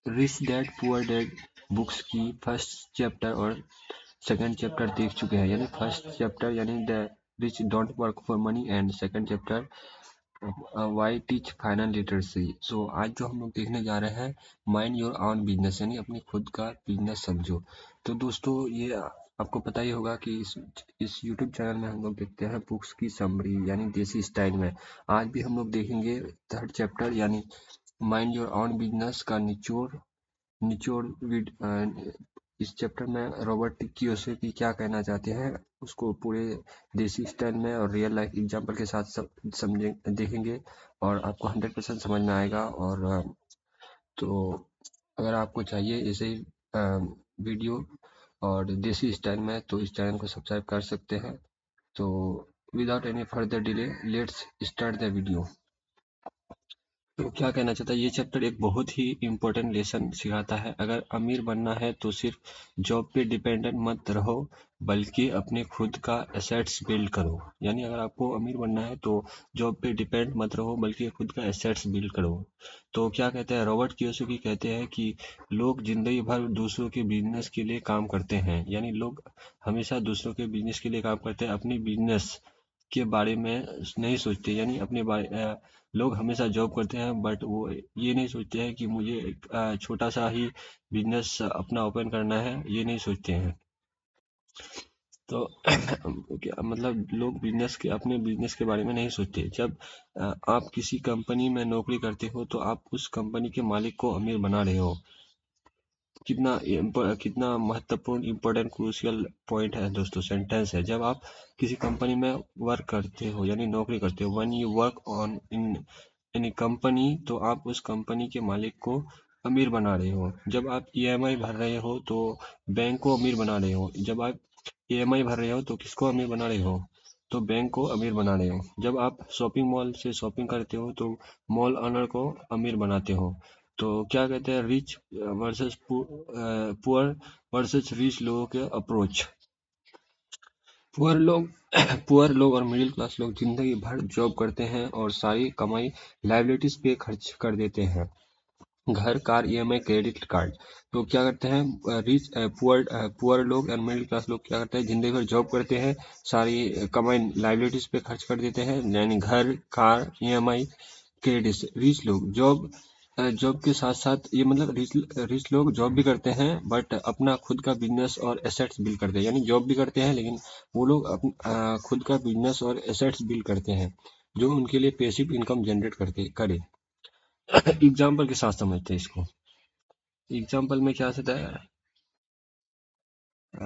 Rich dad poor dad books की first chapter और second chapter देख चुके हैं। यानी फर्स्ट चैप्टर यानी the rich don't work for money and second chapter why teach final literacy. So आज जो हम लोग देखने जा रहे हैं माइंड योर ऑन बिजनेस, यानी अपनी खुद का बिजनेस समझो। तो दोस्तों ये आपको पता ही होगा कि इस यूट्यूब चैनल में हम लोग देखते हैं बुक्स की समरी यानी देसी स्टाइल में। आज भी हम लोग देखेंगे थर्ड चैप्टर यानी माइंड योर ऑन बिजनेस का निचोड़ निचोड़ इस चैप्टर में रॉबर्ट कियोसाकी क्या कहना चाहते हैं उसको पूरे देसी स्टाइल में और रियल लाइफ एग्जांपल के साथ समझे देखेंगे और आपको 100% समझ में आएगा। और तो अगर आपको चाहिए ऐसे ही वीडियो और देसी स्टाइल में तो इस चैनल को सब्सक्राइब कर सकते हैं। तो without any further delay let's start the video. तो क्या कहना चाहता है ये चैप्टर एक बहुत ही इम्पोर्टेंट लेसन सिखाता है। अगर अमीर बनना है तो सिर्फ जॉब पे डिपेंडेंट मत रहो बल्कि अपने खुद का एसेट्स बिल्ड करो। यानी अगर आपको अमीर बनना है तो जॉब पे डिपेंड मत रहो बल्कि खुद का एसेट्स बिल्ड करो। तो क्या कहते हैं रॉबर्ट कियोसाकी कहते हैं कि लोग जिंदगी भर दूसरों के बिजनेस के लिए काम करते हैं। यानी लोग हमेशा दूसरों के बिजनेस के लिए काम करते हैं, अपनी बिजनेस के बारे में नहीं सोचते। यानी अपने बारे लोग हमेशा जॉब करते हैं बट वो ये नहीं सोचते हैं कि मुझे एक छोटा सा ही बिजनेस अपना ओपन करना है, ये नहीं सोचते हैं। तो क्या मतलब लोग बिजनेस के अपने बिजनेस के बारे में नहीं सोचते। जब आप किसी कंपनी में नौकरी करते हो तो आप उस कंपनी के मालिक को अमीर बना रहे हो। कितना महत्वपूर्ण इम्पोर्टेंट क्रूशियल पॉइंट है दोस्तों, सेंटेंस है। जब आप किसी कंपनी में वर्क करते हो यानी नौकरी करते हो, when you work on in company, तो आप उस कंपनी के मालिक को अमीर बना रहे हो। जब आप ईएमआई भर रहे हो तो बैंक को अमीर बना रहे हो। जब आप ईएमआई भर रहे हो तो किसको अमीर बना रहे हो? तो बैंक को अमीर बना रहे हो। जब आप शॉपिंग मॉल से शॉपिंग करते हो तो मॉल ओनर को अमीर बनाते हो। तो क्या कहते हैं rich versus poor versus rich लोगों के अप्रोच। पुअर लोग पुअर लोग और मिडिल क्लास लोग जिंदगी भर जॉब करते हैं और सारी कमाई लाइबिलिटीज पे खर्च कर देते हैं, घर, कार, ईएमआई, क्रेडिट कार्ड। तो क्या करते हैं रिच पुअर पुअर लोग और मिडिल क्लास लोग क्या करते हैं जिंदगी भर जॉब करते हैं, सारी कमाई लाइबिलिटीज पे खर्च कर देते हैं यानी घर, कार, ईएमआई, क्रेडिट। रिच लोग जॉब के साथ साथ ये मतलब रिच लोग जॉब भी करते हैं बट अपना खुद का बिजनेस और एसेट्स बिल्ड करते हैं। यानी जॉब भी करते हैं लेकिन वो लोग खुद का बिजनेस और एसेट्स बिल्ड करते हैं जो उनके लिए पैसिव इनकम जनरेट करते करे। एग्जाम्पल के साथ समझते हैं इसको। एग्जाम्पल में क्या आता है?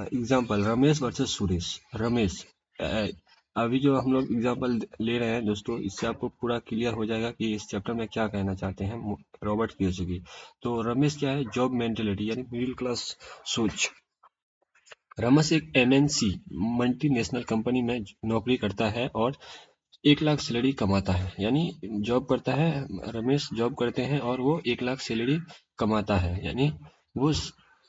Example Ramesh versus Suresh. रमेश, अ, अभी जो हम लोग एग्जाम्पल ले रहे हैं दोस्तों, इससे आपको पूरा क्लियर हो जाएगा कि इस चैप्टर में क्या कहना चाहते हैं रॉबर्ट कियोसाकी। तो रमेश क्या है? जॉब मेंटेलिटी यानी मिडिल क्लास सोच। रमेश एक एमएनसी मल्टीनेशनल कंपनी में नौकरी करता है और 1 लाख सैलरी कमाता है। यानी जॉब करता है, रमेश जॉब करते हैं और वो 1 लाख सैलरी कमाता है। यानी वो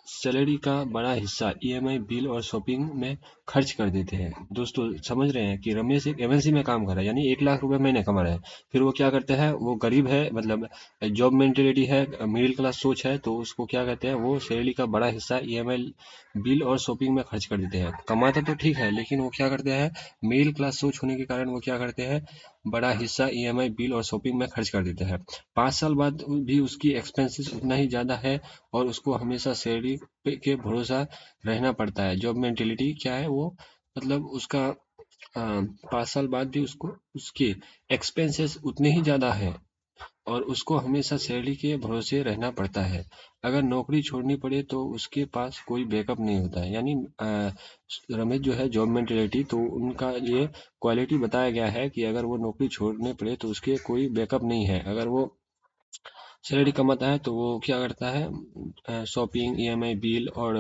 सैलरी का बड़ा हिस्सा ईएमआई बिल और शॉपिंग में खर्च कर देते हैं। दोस्तों समझ रहे हैं कि रमेश एक एमएनसी में काम कर रहा है यानी 1 लाख रुपए महीने कमा रहा है। फिर वो क्या करते हैं, वो गरीब है, मतलब जॉब मेंटेलिटी है, मिडिल क्लास सोच है, तो उसको क्या कहते हैं, वो सैलरी का बड़ा हिस्सा ईएमआई बिल और शॉपिंग में खर्च कर देते हैं। कमाता तो ठीक है लेकिन वो क्या करते हैं, मिडिल क्लास सोच होने के कारण वो क्या करते हैं, बड़ा हिस्सा ईएमआई बिल और शॉपिंग में खर्च कर देते हैं। 5 साल बाद भी उसकी एक्सपेंसेस उतना ही ज़्यादा है और उसको हमेशा सैलरी के भरोसा रहना पड़ता है। जॉब मेंटेलिटी क्या है, वो मतलब उसका 5 साल बाद भी उसको उसके एक्सपेंसेस उतने ही ज़्यादा है और उसको हमेशा सैलरी के भरोसे रहना पड़ता है। अगर नौकरी छोड़नी पड़े तो उसके पास कोई बैकअप नहीं होता है। यानी रमेश जो है जॉब मेंटेलिटी, तो उनका ये क्वालिटी बताया गया है कि अगर वो नौकरी छोड़ने पड़े तो उसके कोई बैकअप नहीं है। अगर वो सैलरी कमाता है तो वो क्या करता है, शॉपिंग, ईएमआई बिल और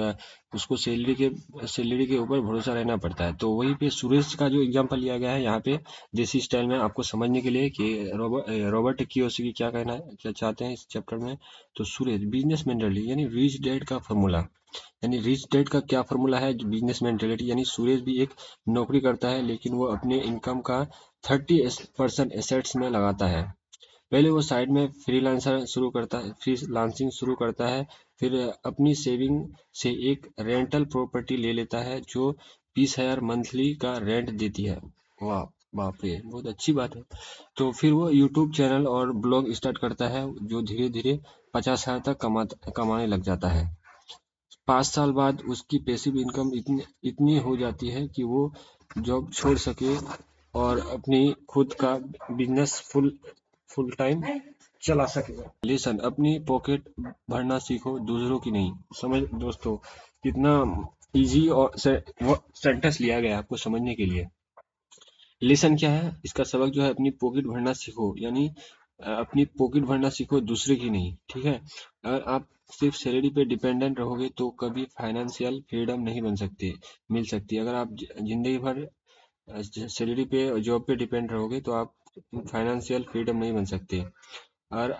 उसको सैलरी के ऊपर भरोसा रहना पड़ता है। तो वहीं पे सुरेश का जो एग्जांपल लिया गया है यहाँ पे देसी स्टाइल में आपको समझने के लिए कि रॉबर्ट कियोसाकी क्या कहना क्या चाहते हैं इस चैप्टर में। तो सुरेश बिजनेस मेंटालिटी यानी रिच डैड का फॉर्मूला, यानी रिच डैड का क्या फॉर्मूला है बिजनेस मेंटालिटी। यानी सुरेश भी एक नौकरी करता है लेकिन वो अपने इनकम का 30% एसेट्स में लगाता है। पहले वो साइड में फ्रीलांसर शुरू करता है, फ्रीलांसिंग शुरू करता है, फिर अपनी सेविंग से एक रेंटल प्रॉपर्टी ले लेता है जो 20,000 मंथली का रेंट देती है। वाह, बाप रे, बहुत अच्छी बात है। तो फिर वो यूट्यूब चैनल और ब्लॉग स्टार्ट करता है जो धीरे धीरे 50,000 तक कमाने लग जाता है। 5 साल बाद उसकी पैसिव इनकम इतनी इतनी हो जाती है कि वो जॉब छोड़ सके और अपनी खुद का बिजनेस फुल फुल टाइम चला सके। लेसन अपनी पॉकेट भरना सीखो, दूसरों की नहीं। समझ दोस्तों, कितना इजी और वो सेंटेंस लिया गया है आपको समझने के लिए। लेसन क्या है इसका सबक, जो है अपनी पॉकेट भरना सीखो, यानी अपनी पॉकेट भरना सीखो, दूसरे की नहीं। ठीक है, अगर आप सिर्फ सैलरी पे डिपेंडेंट रहोगे तो कभी फाइनेंशियल फ्रीडम नहीं बन सकती मिल सकती। अगर आप जिंदगी भर सैलरी पे जॉब पे डिपेंड रहोगे तो आप फाइनेंशियल फ्रीडम नहीं बन सकते। और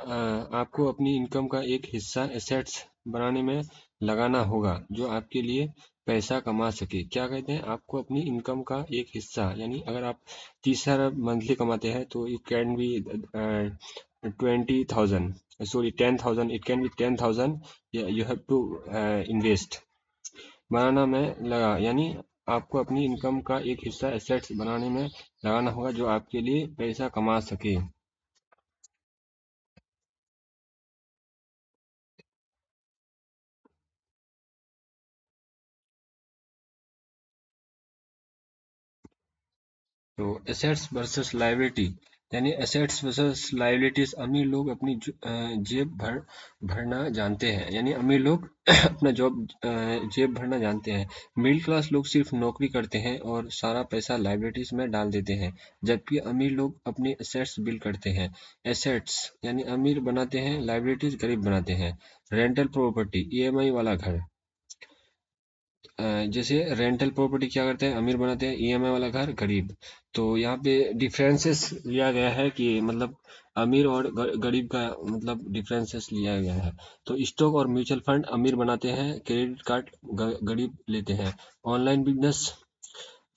आपको अपनी इनकम का एक हिस्सा एसेट्स बनाने में लगाना होगा जो आपके लिए पैसा कमा सके। क्या कहते हैं, आपको अपनी इनकम का एक हिस्सा, यानी अगर आप 30,000 मंथली कमाते हैं तो it can be 20,000, sorry 10,000, it can be 10,000, you have to invest बनाना में लगा, यानी आपको अपनी इनकम का एक हिस्सा एसेट्स बनाने में लगाना होगा जो आपके लिए पैसा कमा सके। तो एसेट्स वर्सेस लायबिलिटी, यानी एसेट्स वर्सेस लायबिलिटीज। अमीर लोग अपनी जेब भरना जानते हैं, यानी अमीर लोग अपना जेब भरना जानते हैं। मिडिल क्लास लोग सिर्फ नौकरी करते हैं और सारा पैसा लायबिलिटीज में डाल देते हैं, जबकि अमीर लोग अपने एसेट्स बिल्ड करते हैं। एसेट्स यानी अमीर बनाते हैं, लायबिलिटीज गरीब बनाते हैं। रेंटल प्रॉपर्टी, ईएमआई वाला घर। जैसे रेंटल प्रॉपर्टी क्या करते हैं, अमीर बनाते हैं, ईएमआई वाला घर गरीब। तो यहाँ पे डिफरेंसेस लिया गया है कि मतलब अमीर और गरीब का मतलब डिफरेंसेस लिया गया है। तो स्टॉक और म्यूचुअल फंड अमीर बनाते हैं, क्रेडिट कार्ड गरीब लेते हैं। ऑनलाइन बिजनेस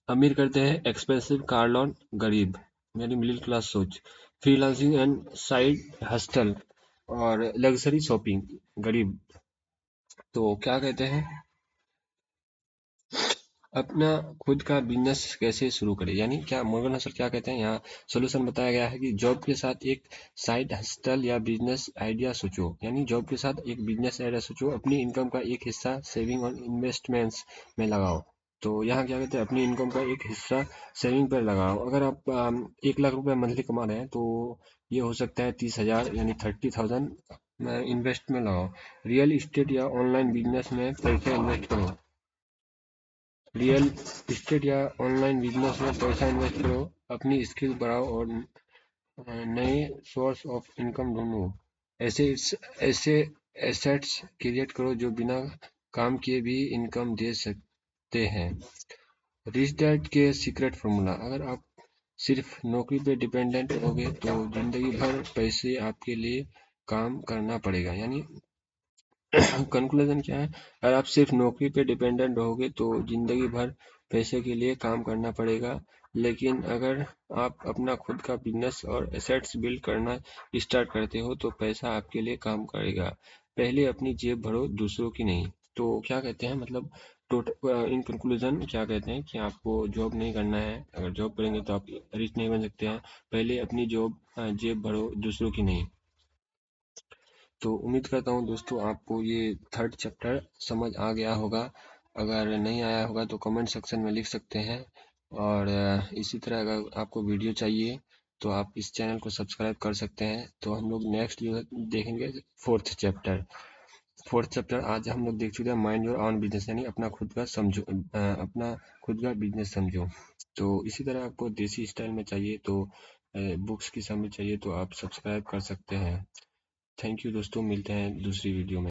अमीर करते हैं, एक्सपेंसिव कार लोन गरीब, यानी मिडिल क्लास सोच। फ्रीलांसिंग एंड साइड हस्टल और लग्जरी शॉपिंग गरीब। तो क्या कहते हैं, अपना खुद का बिजनेस कैसे शुरू करें, यानी क्या मॉर्गन हसल क्या कहते हैं, यहाँ सोल्यूशन बताया गया है कि जॉब के साथ एक साइड हस्टल या बिजनेस आइडिया सोचो, यानी जॉब के साथ एक बिजनेस आइडिया सोचो, अपनी इनकम का एक हिस्सा सेविंग और इन्वेस्टमेंट्स में लगाओ। तो यहाँ क्या कहते हैं, अपनी इनकम का एक हिस्सा सेविंग पर लगाओ। अगर आप 1 लाख रुपए मंथली कमा रहे हैं तो ये हो सकता है 30,000 यानी 30,000 इन्वेस्ट में लगाओ। रियल इस्टेट या ऑनलाइन बिजनेस में पैसे इन्वेस्ट करो। रियल इस्टेट या ऑनलाइन बिजनेस में पैसा इन्वेस्ट करो, अपनी स्किल बढ़ाओ और नए सोर्स ऑफ इनकम ढूंढो। ऐसे ऐसे एसेट्स क्रिएट करो जो बिना काम किए भी इनकम दे सकते हैं। रिच डैड के सीक्रेट फॉर्मूला, अगर आप सिर्फ नौकरी पे डिपेंडेंट रहोगे तो जिंदगी भर पैसे आपके लिए काम करना पड़ेगा, यानी कंक्लूजन क्या है, अगर आप सिर्फ नौकरी पे डिपेंडेंट रहोगे तो जिंदगी भर पैसे के लिए काम करना पड़ेगा। लेकिन अगर आप अपना खुद का बिजनेस और एसेट्स बिल्ड करना स्टार्ट करते हो तो पैसा आपके लिए काम करेगा। पहले अपनी जेब भरो, दूसरों की नहीं। तो क्या कहते हैं, मतलब टोटल इन कंक्लूजन क्या कहते हैं कि आपको जॉब नहीं करना है, अगर जॉब करेंगे तो आप रिच नहीं बन सकते हैं। पहले अपनी जेब भरो, दूसरों की नहीं। तो उम्मीद करता हूँ दोस्तों आपको ये थर्ड चैप्टर समझ आ गया होगा। अगर नहीं आया होगा तो कमेंट सेक्शन में लिख सकते हैं। और इसी तरह अगर आपको वीडियो चाहिए तो आप इस चैनल को सब्सक्राइब कर सकते हैं। तो हम लोग नेक्स्ट जो है देखेंगे फोर्थ चैप्टर। फोर्थ चैप्टर आज हम लोग देख चुके हैं, माइंड योर ऑन बिजनेस, यानी अपना खुद का समझो, अपना खुद का बिजनेस समझो। तो इसी तरह आपको देसी स्टाइल में चाहिए तो बुक्स की समझ चाहिए तो आप सब्सक्राइब कर सकते हैं। थैंक यू दोस्तों, मिलते हैं दूसरी वीडियो में।